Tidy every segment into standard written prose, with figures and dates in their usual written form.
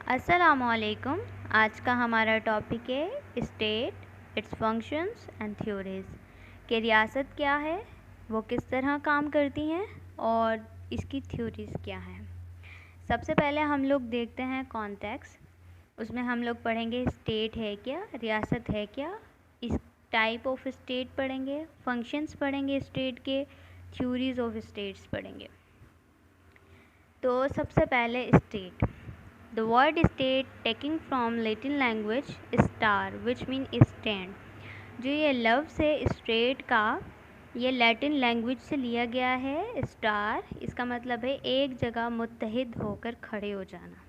अस्सलामुअलैकुम। आज का हमारा टॉपिक है state, it's functions and theories कि रियासत क्या है, वो किस तरह काम करती हैं और इसकी थ्योरीज़ क्या हैं। सबसे पहले हम लोग देखते हैं कॉन्टेक्स्ट। उसमें हम लोग पढ़ेंगे स्टेट है क्या, रियासत है क्या, इस टाइप ऑफ स्टेट पढ़ेंगे, फंक्शंस पढ़ेंगे स्टेट के, थ्योरीज़ ऑफ स्टेट्स पढ़ेंगे। तो सबसे पहले state. The word state taking from Latin language star which mean stand। जो ये लफ्ज़ है स्टेट का, ये लैटिन लैंग्वेज से लिया गया है। स्टार इसका मतलब है एक जगह मुत्तहिद होकर खड़े हो जाना,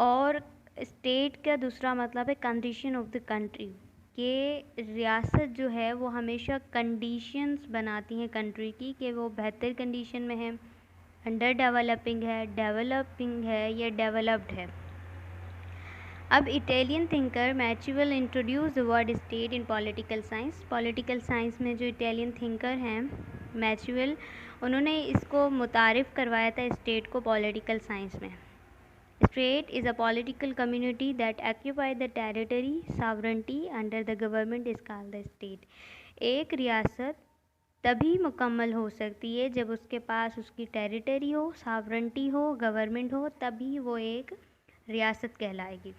और स्टेट का दूसरा मतलब है कंडीशन ऑफ द कंट्री। कि रियासत जो है वो हमेशा कंडीशंस बनाती हैं कंट्री की, कि वो बेहतर कंडीशन में है, अंडर डेवलपिंग है या डेवलप्ड है। अब Italian thinker Machiavelli introduce the word state in political science. Political science में जो इटालियन थिंकर हैं मैचिवेल, उन्होंने इसको मुतारिफ़ करवाया था स्टेट को पॉलिटिकल साइंस में। State is a political community that occupy the territory sovereignty under the government is called the state. एक रियासत तभी मुकम्मल हो सकती है जब उसके पास उसकी टेरिटरी हो, सॉवरेनिटी हो, गवर्नमेंट हो, तभी वो एक रियासत कहलाएगी।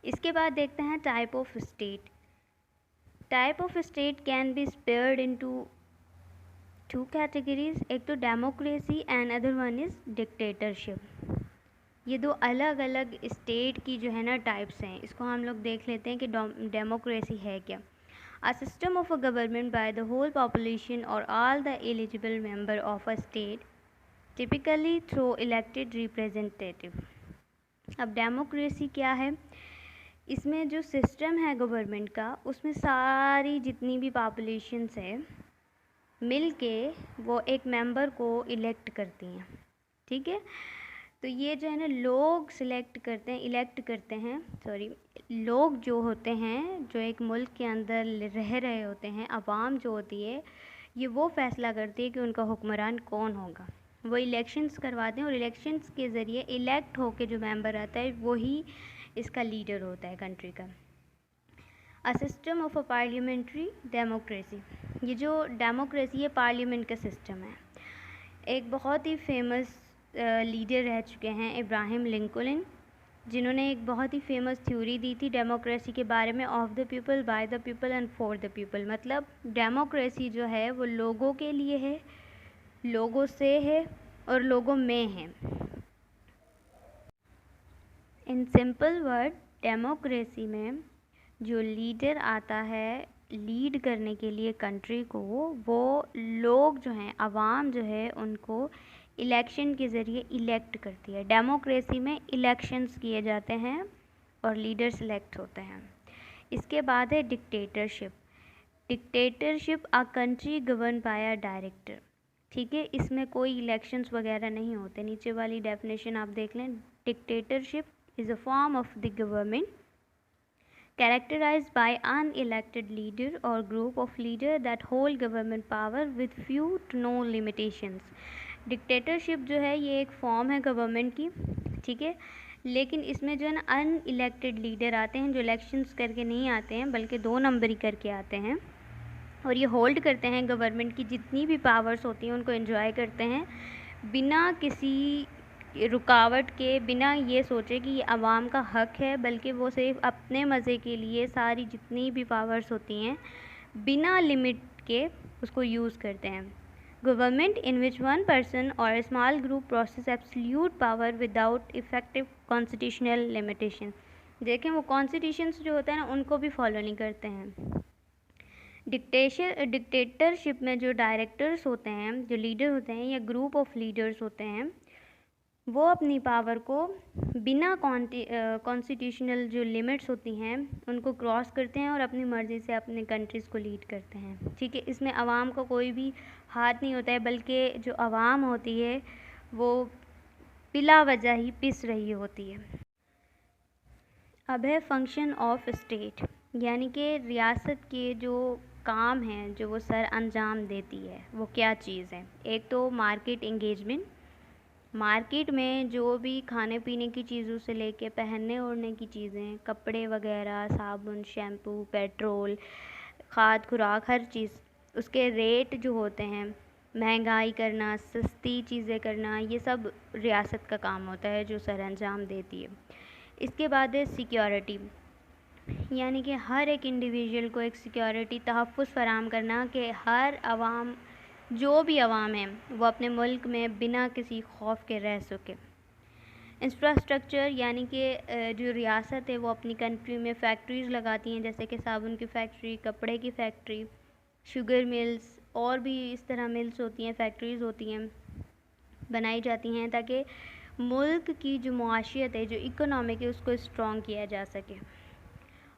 इसके बाद देखते हैं type of state. Type of state can be spared into two categories, एक तो democracy and other one is dictatorship. ये दो अलग अलग स्टेट की जो है ना टाइप्स हैं। इसको हम लोग देख लेते हैं कि डेमोक्रेसी है क्या। A system of a government by the whole population or all the eligible member of a state, typically through elected representative। अब डेमोक्रेसी क्या है? इसमें जो सिस्टम है गवर्नमेंट का, उसमें सारी जितनी भी पॉपुलेशंस है मिल के वो एक मेंबर को इलेक्ट करती हैं। ठीक है, तो ये जो है ना लोग इलेक्ट करते हैं लोग जो होते हैं, जो एक मुल्क के अंदर रह रहे होते हैं, अवाम जो होती है, ये वो फैसला करती है कि उनका हुक्मरान कौन होगा। वो इलेक्शंस करवाते हैं और इलेक्शंस के ज़रिए इलेक्ट होके जो मेंबर आता है वही इसका लीडर होता है कंट्री का। A system of a parliamentary democracy. ये जो डेमोक्रेसी है पार्लियामेंट का सिस्टम है। एक बहुत ही फेमस लीडर रह चुके हैं इब्राहिम लिंकन, जिन्होंने एक बहुत ही फेमस थ्योरी दी थी डेमोक्रेसी के बारे में, of the people, bye the people and for the people. मतलब डेमोक्रेसी जो है वो लोगों के लिए है, लोगों से है और लोगों में है। इन सिंपल वर्ड, डेमोक्रेसी में जो लीडर आता है लीड करने के लिए कंट्री को, वो लोग जो हैं, अवाम जो है, उनको इलेक्शन के ज़रिए इलेक्ट करती है। डेमोक्रेसी में इलेक्शंस किए जाते हैं और लीडर सेलेक्ट होते हैं। इसके बाद है dictatorship. Dictatorship a country govern by a director. ठीक है, इसमें कोई इलेक्शंस वगैरह नहीं होते। नीचे वाली डेफिनेशन आप देख लें। Dictatorship is a form of the government characterized by unelected leader or group of leader that hold government power with few to no limitations। Dictatorship जो है ये एक फॉर्म है गवर्नमेंट की, ठीक है, लेकिन इसमें जो है ना अनइलेक्टेड लीडर आते हैं, जो इलेक्शंस करके नहीं आते हैं बल्कि 2 नंबरी करके आते हैं, और ये होल्ड करते हैं गवर्नमेंट की जितनी भी पावर्स होती हैं, उनको एंजॉय करते हैं बिना किसी रुकावट के, बिना ये सोचे कि ये आवाम का हक है, बल्कि वो सिर्फ अपने मज़े के लिए सारी जितनी भी पावर्स होती हैं बिना लिमिट के उसको यूज़ करते हैं। Government in which one person और small group process absolute power without effective constitutional limitation. देखें, वो कॉन्स्टिट्यूशंस जो होता है ना उनको भी फॉलो नहीं करते हैं। डिक्टेटरशिप में जो डायरेक्टर्स होते हैं, जो लीडर होते हैं या ग्रुप ऑफ लीडर्स होते हैं, वो अपनी पावर को बिना कॉन्स्टिट्यूशनल जो लिमिट्स होती हैं उनको क्रॉस करते हैं और अपनी मर्ज़ी से अपने कंट्रीज़ को लीड करते हैं। ठीक है, इसमें आवाम का कोई भी हाथ नहीं होता है, बल्कि जो आवाम होती है वो बिला वजह ही पिस रही होती है। अब है फंक्शन ऑफ स्टेट, यानी कि रियासत के जो काम हैं जो वो सर अंजाम देती है वो क्या चीज़ है। एक तो मार्केट इंगेजमेंट, मार्केट में जो भी खाने पीने की चीज़ों से लेके पहनने ओढ़ने की चीज़ें, कपड़े वगैरह, साबुन, शैम्पू, पेट्रोल, खाद खुराक, हर चीज़, उसके रेट जो होते हैं, महंगाई करना, सस्ती चीज़ें करना, ये सब रियासत का काम होता है जो सरअंजाम देती है। इसके बाद है सिक्योरिटी, यानी कि हर एक इंडिविजुअल को एक सिक्योरिटी तहफ़्फ़ुज़ फ़राहम करना कि हर आवाम, जो भी आवाम है, वो अपने मुल्क में बिना किसी खौफ के रह सके। इंफ्रास्ट्रक्चर, यानी कि जो रियासत है वो अपनी कंट्री में फैक्ट्रीज़ लगाती हैं, जैसे कि साबुन की फैक्ट्री, कपड़े की फैक्ट्री, शुगर मिल्स, और भी इस तरह मिल्स होती हैं, फैक्ट्रीज़ होती हैं, बनाई जाती हैं ताकि मुल्क की जो मुआशियत है, जो इकोनॉमिक है, उसको स्ट्रॉन्ग किया जा सके।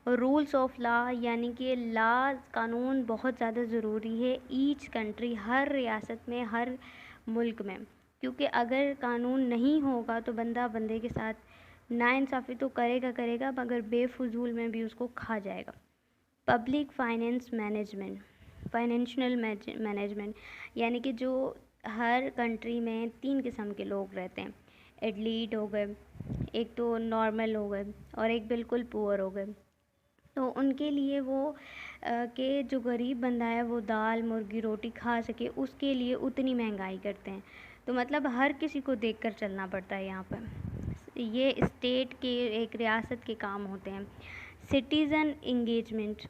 रूल्स ऑफ लॉ, यानी कि लॉ, कानून बहुत ज़्यादा ज़रूरी है ईच कंट्री, हर रियासत में, हर मुल्क में, क्योंकि अगर कानून नहीं होगा तो बंदा बंदे के साथ नाइंसाफ़ी तो करेगा मगर बेफजूल में भी उसको खा जाएगा। Public finance management, financial management, यानी कि जो हर कंट्री में 3 किस्म के लोग रहते हैं। एडलीट हो गए, एक तो नॉर्मल हो गए, और एक बिल्कुल पुअर हो गए। तो उनके लिए वो कि जो गरीब बंदा है वो दाल मुर्गी रोटी खा सके, उसके लिए उतनी महंगाई करते हैं। तो मतलब हर किसी को देखकर चलना पड़ता है यहाँ पर। ये स्टेट के, एक रियासत के काम होते हैं। सिटीज़न इंगेजमेंट,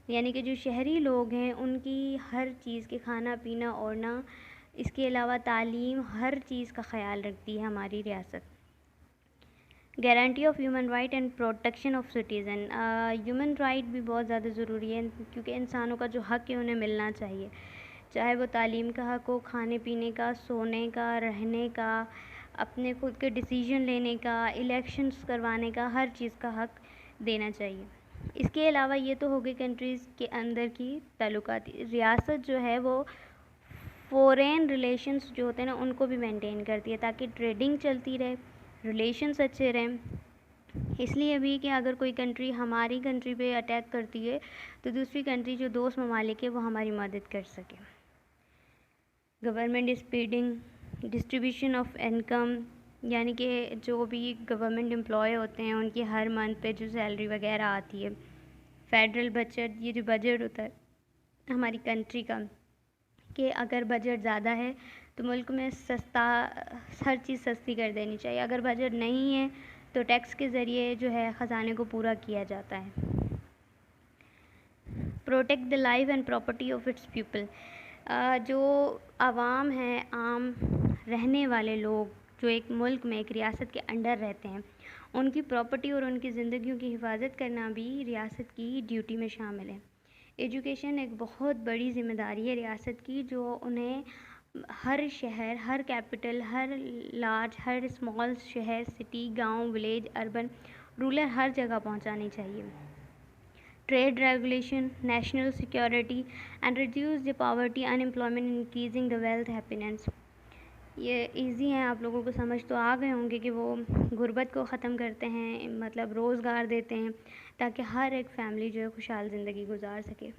यानी कि जो शहरी लोग हैं उनकी हर चीज़ के खाना पीना ओढ़ना, इसके अलावा तालीम, हर चीज़ का ख़याल रखती है हमारी रियासत। Guarantee of human right and protection of citizen, human right भी बहुत ज़्यादा ज़रूरी है, क्योंकि इंसानों का जो हक़ है उन्हें मिलना चाहिए, चाहे वो तालीम का हक़ हो, खाने पीने का, सोने का, रहने का, अपने खुद के डिसीजन लेने का, इलेक्शंस करवाने का, हर चीज़ का हक़ देना चाहिए। इसके अलावा ये तो हो गई कंट्रीज़ के अंदर की ताल्लुकात। रियासत जो है वो फ़ॉरेन रिलेशंस जो होते हैं ना, उनको भी मेंटेन करती है ताकि ट्रेडिंग चलती रहे, रिलेशंस अच्छे रहें। इसलिए भी कि अगर कोई कंट्री हमारी कंट्री पे अटैक करती है तो दूसरी कंट्री जो दोस्त ममालिक है वो हमारी मदद कर सके। Government speeding, distribution of income, यानी कि जो भी गवर्नमेंट एम्प्लॉय होते हैं उनकी हर मंथ पे जो सैलरी वगैरह आती है। फेडरल बजट, ये जो बजट होता है हमारी कंट्री का, कि अगर बजट ज़्यादा है तो मुल्क में सस्ता, हर चीज़ सस्ती कर देनी चाहिए। अगर बजट नहीं है तो टैक्स के ज़रिए जो है ख़जाने को पूरा किया जाता है। Protect the life and property of its people, जो आवाम है, आम रहने वाले लोग जो एक मुल्क में, एक रियासत के अंडर रहते हैं, उनकी प्रॉपर्टी और उनकी ज़िंदगियों की हिफाजत करना भी रियासत की ड्यूटी में शामिल है। एजुकेशन एक बहुत बड़ी ज़िम्मेदारी है रियासत की, जो उन्हें हर शहर, हर कैपिटल, हर लार्ज, हर स्मॉल शहर, सिटी, गांव, विलेज, अर्बन, रूरल, हर जगह पहुंचानी चाहिए। Trade regulation, national security and reduce the poverty, unemployment, increasing the wealth, happiness. ये इजी हैं, आप लोगों को समझ तो आ गए होंगे कि वो गुर्बत को ख़त्म करते हैं, मतलब रोज़गार देते हैं ताकि हर एक फैमिली जो है खुशहाल ज़िंदगी गुजार सके।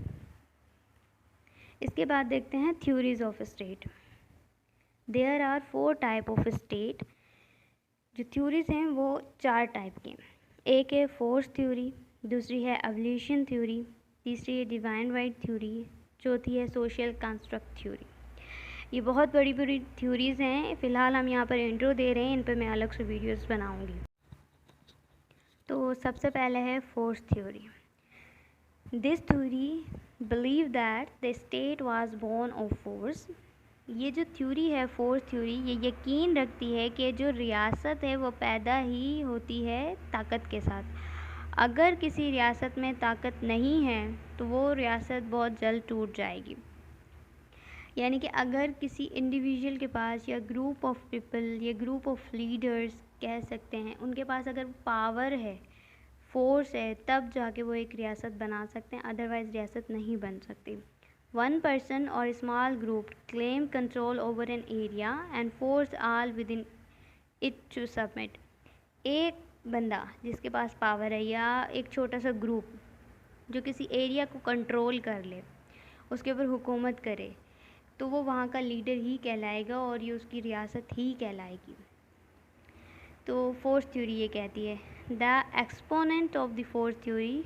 इसके बाद देखते हैं theories of state. There are 4 type of state. जो थ्योरीज़ हैं वो 4 टाइप की हैं। एक है फोर्स थ्योरी, दूसरी है एवोल्यूशन थ्योरी, तीसरी है डिवाइन राइट थ्योरी, चौथी है सोशल कंस्ट्रक्ट थ्योरी। ये बहुत बड़ी बड़ी थ्योरीज़ हैं, फ़िलहाल हम यहाँ पर इंट्रो दे रहे हैं, इन पर मैं अलग से वीडियोस बनाऊँगी। तो सबसे पहले है force theory. This theory believe that the state was born of force. ये जो थ्योरी है फोर्स थ्योरी, ये यकीन रखती है कि जो रियासत है वो पैदा ही होती है ताकत के साथ। अगर किसी रियासत में ताकत नहीं है तो वो रियासत बहुत जल्द टूट जाएगी। यानी कि अगर किसी इंडिविजुअल के पास, या ग्रुप ऑफ पीपल, या ग्रुप ऑफ लीडर्स कह सकते हैं, उनके पास अगर पावर है, फोर्स है, तब जाके वो एक रियासत बना सकते हैं, अदरवाइज़ रियासत नहीं बन सकती। वन पर्सन और small group claim control over an area and force all within it to submit. एक बंदा जिसके पास पावर है, या एक छोटा सा ग्रुप जो किसी एरिया को कंट्रोल कर ले, उसके ऊपर हुकूमत करे, तो वो वहाँ का लीडर ही कहलाएगा और ये उसकी रियासत ही कहलाएगी। तो फोर्थ थ्योरी ये कहती है, the exponent of the fourth theory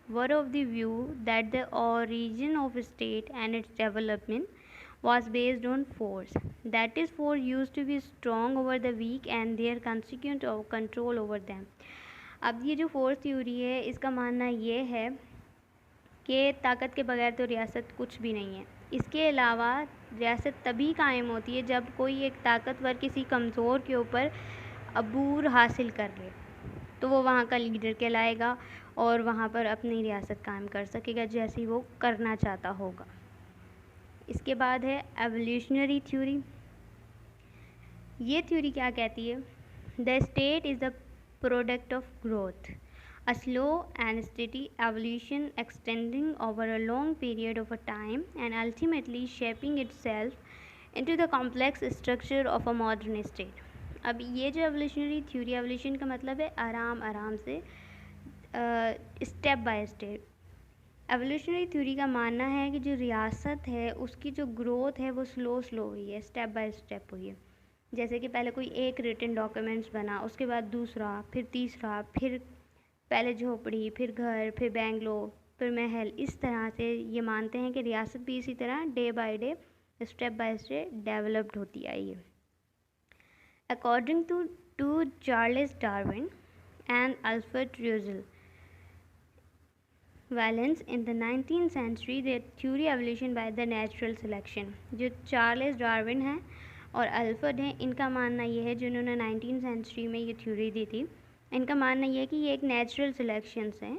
were of the view that the origin of state and its development was based on force. That is, force used to be strong over the weak and their consequent control over them. अब ये जो fourth theory है इसका मानना ये है कि ताकत के बगैर तो रियासत कुछ भी नहीं है। इसके अलावा रियासत तभी कायम होती है जब कोई एक ताकतवर किसी कमज़ोर के ऊपर अबूर हासिल कर ले, तो वो वहाँ का लीडर कहलाएगा और वहाँ पर अपनी रियासत कायम कर सकेगा जैसी वो करना चाहता होगा। इसके बाद है एवोल्यूशनरी थ्योरी। ये थ्योरी क्या कहती है, the state is the product of growth, a slow and steady evolution extending over a long period of a time and ultimately shaping itself into the complex structure of a modern state. अब ये जो evolutionary theory, evolution का मतलब है आराम आराम से, step by step. Evolutionary theory का मानना है कि जो रियासत है उसकी जो ग्रोथ है वो स्लो हुई है, स्टेप बाय स्टेप हुई है। जैसे कि पहले कोई एक रिटन डॉक्यूमेंट्स बना, उसके बाद दूसरा, फिर तीसरा, फिर पहले झोपड़ी, फिर घर, फिर बेंगलो, फिर महल। इस तरह से ये मानते हैं कि रियासत भी इसी तरह day by day, step by step developed होती आई है। According to Charles Darwin and Alfred Russel Wallace in the 19th century, the theory evolution by the natural selection। जो चार्ल्स डार्विन हैं और अल्फ्रेड हैं, इनका मानना ये है, जिन्होंने 19th सेंचुरी में ये थ्योरी दी थी, इनका मानना ये है कि ये एक नेचुरल सिलेक्शंस हैं।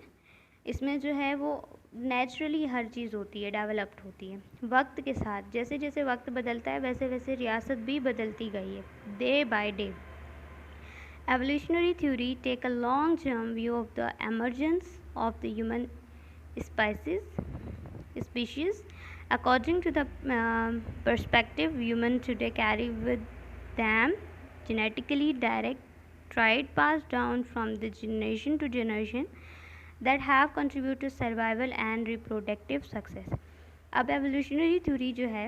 इसमें जो है वो नेचुरली हर चीज़ होती है, डेवलप्ड होती है। वक्त के साथ जैसे जैसे वक्त बदलता है वैसे वैसे रियासत भी बदलती गई है, day by day. Evolutionary theory take a long term view of the emergence of the human species. According to the perspective human today carry with them genetically direct trait passed down from the generation to generation that have contributed to survival and reproductive success। अब evolutionary theory जो है,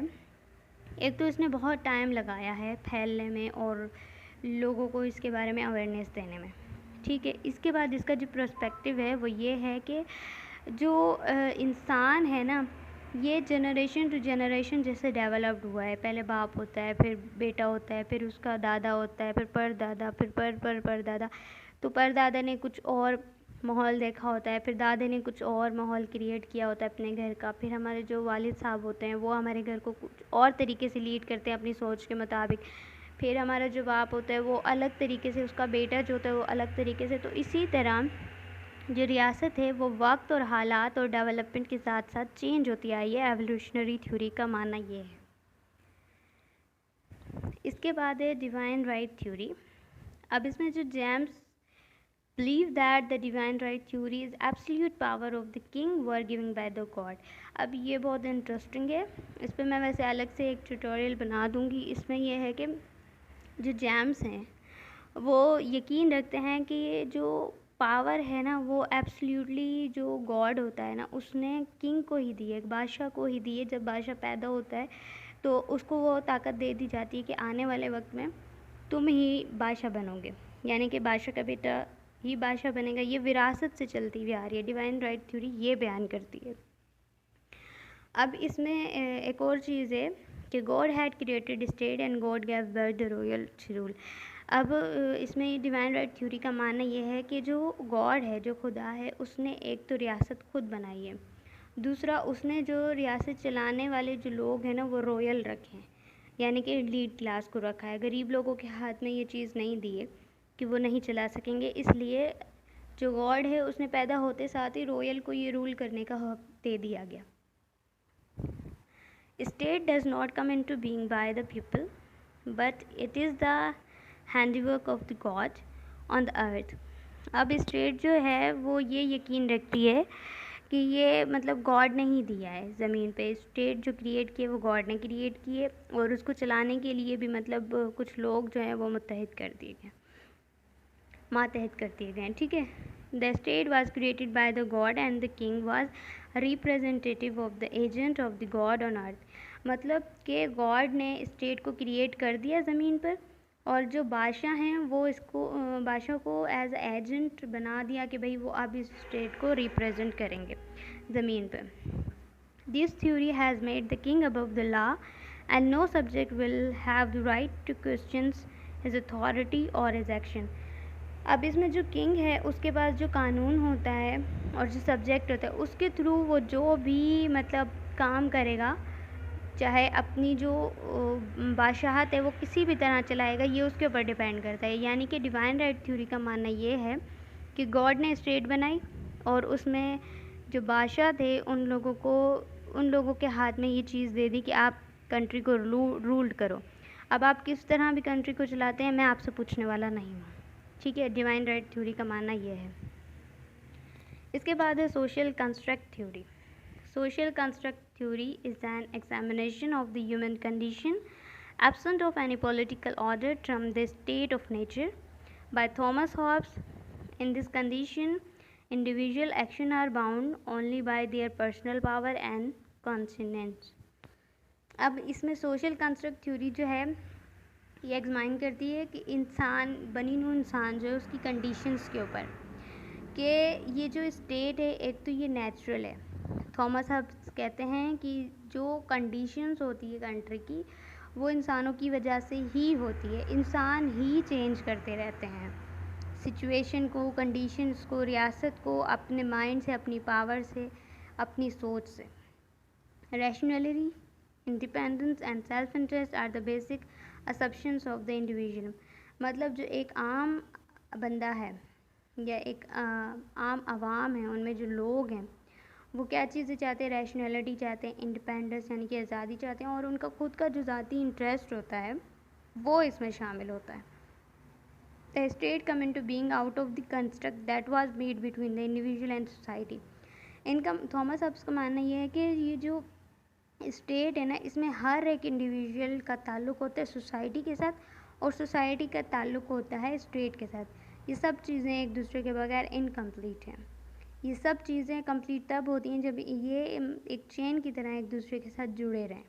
एक तो इसने बहुत time लगाया है फैलने में और लोगों को इसके बारे में अवेयरनेस देने में, ठीक है। इसके बाद इसका जो पर्सपेक्टिव है वो ये है कि जो इंसान है ना, ये जनरेशन टू जनरेशन जैसे डेवलप्ड हुआ है। पहले बाप होता है, फिर बेटा होता है, फिर उसका दादा होता है, फिर परदादा, फिर परदादा। तो परदादा ने कुछ और माहौल देखा होता है, फिर दादे ने कुछ और माहौल क्रिएट किया होता है अपने घर का। फिर हमारे जो वालिद साहब होते हैं वो हमारे घर को कुछ और तरीके से लीड करते हैं अपनी सोच के मुताबिक। फिर हमारा जो बाप होता है वो अलग तरीके से, उसका बेटा जो होता है वो अलग तरीके से। तो इसी तरह जो रियासत है वो वक्त और हालात और डेवलपमेंट के साथ साथ चेंज होती आई है। एवोल्यूशनरी थ्योरी का मानना ये है। इसके बाद है डिवाइन राइट थ्योरी। अब इसमें जो James believe that the divine right theory is absolute power of the king were giving by the God. अब ये बहुत इंटरेस्टिंग है, इस पर मैं वैसे अलग से एक ट्यूटोरियल बना दूँगी। इसमें यह है कि जो जेम्स हैं वो यकीन रखते हैं कि ये जो पावर है ना वो एब्सोल्युटली जो गॉड होता है ना उसने किंग को ही दी है, बादशाह को ही दी है। जब बादशाह पैदा होता है तो उसको वो ताकत दे दी जाती है कि आने वाले वक्त में तुम ही बादशाह बनोगे, यानी कि बादशाह का बेटा ही बादशाह बनेगा। ये विरासत से चलती हुई आ रही है। डिवाइन राइट थ्योरी ये बयान करती है। अब इसमें एक और चीज़ है कि God had created state and God gave birth the royal rule. अब इसमें डिवाइन राइट थ्योरी का मानना ये है कि जो गॉड है, जो खुदा है, उसने एक तो रियासत खुद बनाई है, दूसरा उसने जो रियासत चलाने वाले जो लोग हैं ना वो रॉयल रखे हैं, यानी कि लीड क्लास को रखा है। गरीब लोगों के हाथ में ये चीज़ नहीं दी है कि वो नहीं चला सकेंगे। इसलिए जो गॉड है उसने पैदा होते साथ ही रॉयल को ये रूल करने का हक दे दिया गया। State does not come into being by the people but it is the handiwork of the god on the earth. अब स्टेट जो है वो ये यकीन रखती है कि ये मतलब गॉड ने ही दिया है ज़मीन पे। स्टेट जो क्रिएट किए वो गॉड ने क्रिएट किए और उसको चलाने के लिए भी मतलब कुछ लोग जो हैं वो मातहत कर दिए गए, ठीक है। The state was created by the God and the king was representative of the agent of the god on earth. मतलब कि गॉड ने स्टेट को क्रिएट कर दिया ज़मीन पर और जो बादशाह हैं वो इसको बादशाह को एज एजेंट बना दिया कि भाई वो अब इस स्टेट को रिप्रेजेंट करेंगे ज़मीन पे। This theory has made the king above the law and no subject will have the right to questions his authority और हिज एक्शन। अब इसमें जो किंग है उसके पास जो कानून होता है और जो सब्जेक्ट होता है उसके थ्रू वो जो भी मतलब काम करेगा, चाहे अपनी जो बादशाहत है वो किसी भी तरह चलाएगा, ये उसके ऊपर डिपेंड करता है। यानी कि डिवाइन राइट थ्योरी का मानना ये है कि गॉड ने स्टेट बनाई और उसमें जो बादशाह थे उन लोगों के हाथ में ये चीज़ दे दी कि आप कंट्री को रूल्ड करो। अब आप किस तरह भी कंट्री को चलाते हैं मैं आपसे पूछने वाला नहीं हूँ, ठीक है। डिवाइन राइट थ्योरी का मानना ये है। इसके बाद है social construct theory. Social construct theory is an examination of the human condition absent of any political order from the state of nature by Thomas Hobbes. In this condition, individual action are bound only by their personal power and conscience. अब इसमें social construct theory जो है ये examine करती है कि इंसान बनी नू इंसान जो है उसकी कंडीशंस के ऊपर कि ये जो स्टेट है एक तो ये नेचुरल है। थॉमस हब्स कहते हैं कि जो कंडीशंस होती है कंट्री की वो इंसानों की वजह से ही होती है, इंसान ही चेंज करते रहते हैं सिचुएशन को, कंडीशंस को, रियासत को अपने माइंड से, अपनी पावर से, अपनी सोच से। Rationality, independence and self interest are the basic assumptions of the individual. मतलब जो एक आम बंदा है या एक आम आवाम है, उनमें जो लोग हैं वो क्या चीज़ें चाहते हैं, रैशनैलिटी चाहते हैं, इंडिपेंडेंस यानी कि आज़ादी चाहते हैं, और उनका खुद का जो ज़ाती इंटरेस्ट होता है वो इसमें शामिल होता है। The state come into being out of the construct that was made between the individual and society. इनका थॉमस हब्स का मानना ये है कि ये जो स्टेट है ना, इसमें हर एक इंडिविजुअल का ताल्लुक़ होता है सोसाइटी के साथ और सोसाइटी का ताल्लुक़ होता है स्टेट के साथ। ये सब चीज़ें एक दूसरे के बगैर इनकम्प्लीट हैं। ये सब चीज़ें कंप्लीट तब होती हैं जब ये एक चेन की तरह एक दूसरे के साथ जुड़े रहें।